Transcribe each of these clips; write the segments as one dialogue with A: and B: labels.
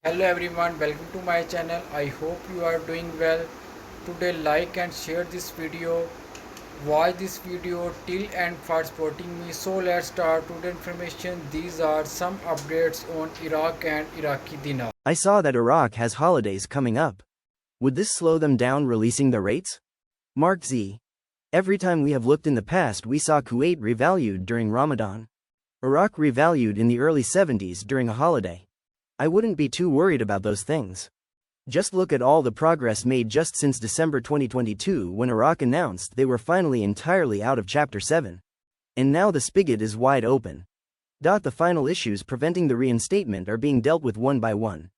A: Hello everyone, welcome to my channel. I hope you are doing well. Today like and share this video. Watch this video till end for supporting me. So let's start today information. These are some updates on Iraq and Iraqi dinar.
B: I saw that Iraq has holidays coming up. Would this slow them down releasing the rates? Mark Z. Every time we have looked in the past we saw Kuwait revalued during Ramadan. Iraq revalued in the early 70s during a holiday. I wouldn't be too worried about those things. Just look at all the progress made just since December 2022 when Iraq announced they were finally entirely out of Chapter 7. And now the spigot is wide open. The final issues preventing the reinstatement are being dealt with one by one.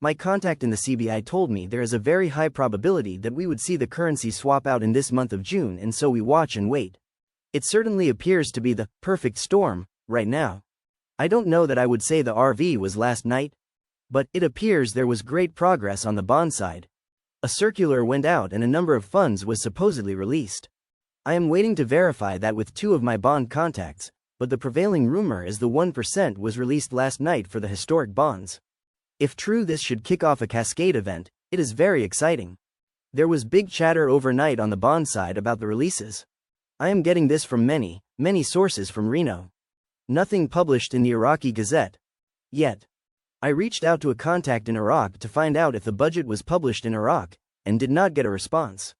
B: My contact in the CBI told me there is a very high probability that we would see the currency swap out in this month of June, and so we watch and wait. It certainly appears to be the perfect storm right now. I don't know that I would say the RV was last night, but it appears there was great progress on the bond side. A circular went out and a number of funds was supposedly released. I am waiting to verify that with two of my bond contacts, but the prevailing rumor is the 1% was released last night for the historic bonds. If true, this should kick off a cascade event. It is very exciting. There was big chatter overnight on the bond side about the releases. I am getting this from many sources from Reno. Nothing published in the Iraqi Gazette yet. I reached out to a contact in Iraq to find out if the budget was published in Iraq, and did not get a response.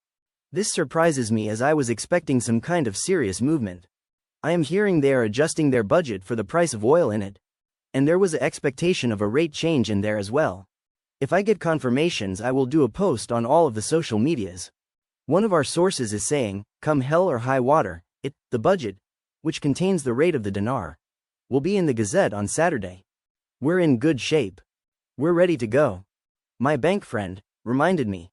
B: This surprises me as I was expecting some kind of serious movement. I am hearing they are adjusting their budget for the price of oil in it. And there was an expectation of a rate change in there as well. If I get confirmations, I will do a post on all of the social medias. One of our sources is saying, come hell or high water, the budget, which contains the rate of the dinar, will be in the Gazette on Saturday. We're in good shape. We're ready to go. My bank friend reminded me.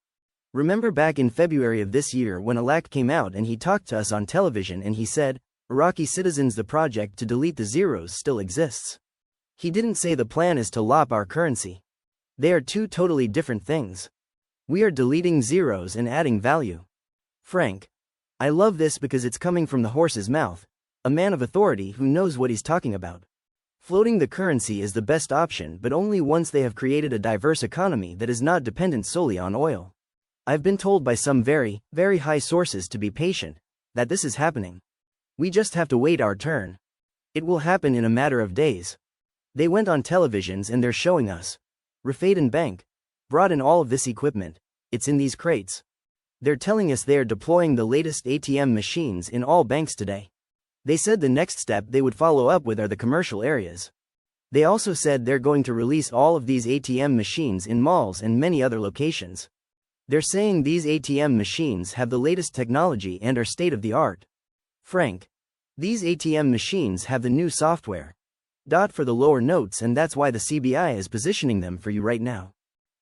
B: Remember back in February of this year when Alak came out and he talked to us on television and he said, Iraqi citizens, the project to delete the zeros still exists. He didn't say the plan is to lop our currency. They are two totally different things. We are deleting zeros and adding value. Frank. I love this because it's coming from the horse's mouth, a man of authority who knows what he's talking about. Floating the currency is the best option, but only once they have created a diverse economy that is not dependent solely on oil. I've been told by some very high sources to be patient, that this is happening. We just have to wait our turn. It will happen in a matter of days. They went on televisions and they're showing us. Rafadan Bank brought in all of this equipment. It's in these crates. They're telling us they're deploying the latest ATM machines in all banks today. They said the next step they would follow up with are the commercial areas. They also said they're going to release all of these ATM machines in malls and many other locations. They're saying these ATM machines have the latest technology and are state of the art. Frank. These ATM machines have the new software. For the lower notes, and that's why the CBI is positioning them for you right now.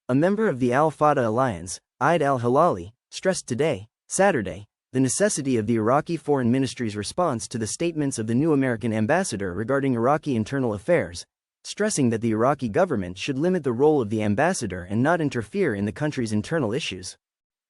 B: A member of the Al-Fatah Alliance, Eid al-Hilali, stressed today, Saturday, the necessity of the Iraqi Foreign Ministry's response to the statements of the new American ambassador regarding Iraqi internal affairs, stressing that the Iraqi government should limit the role of the ambassador and not interfere in the country's internal issues.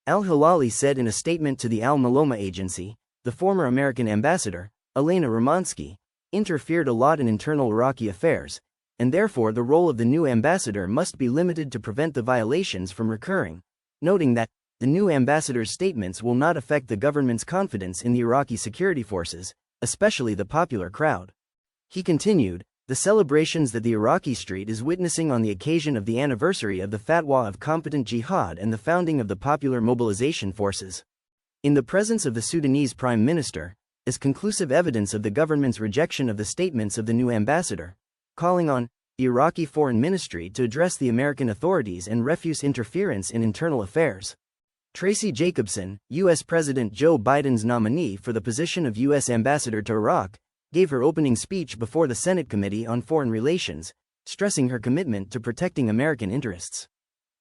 B: Al-Hilali said in a statement to the Al-Maloma agency, the former American ambassador, Elena Romansky, interfered a lot in internal Iraqi affairs, and therefore the role of the new ambassador must be limited to prevent the violations from recurring, noting that the new ambassador's statements will not affect the government's confidence in the Iraqi security forces, especially the popular crowd. He continued, the celebrations that the Iraqi street is witnessing on the occasion of the anniversary of the fatwa of competent jihad and the founding of the Popular Mobilization Forces, in the presence of the Sudanese Prime Minister, is conclusive evidence of the government's rejection of the statements of the new ambassador, calling on the Iraqi Foreign Ministry to address the American authorities and refuse interference in internal affairs. Tracy Jacobson, U.S. President Joe Biden's nominee for the position of U.S. Ambassador to Iraq, gave her opening speech before the Senate Committee on Foreign Relations, stressing her commitment to protecting American interests.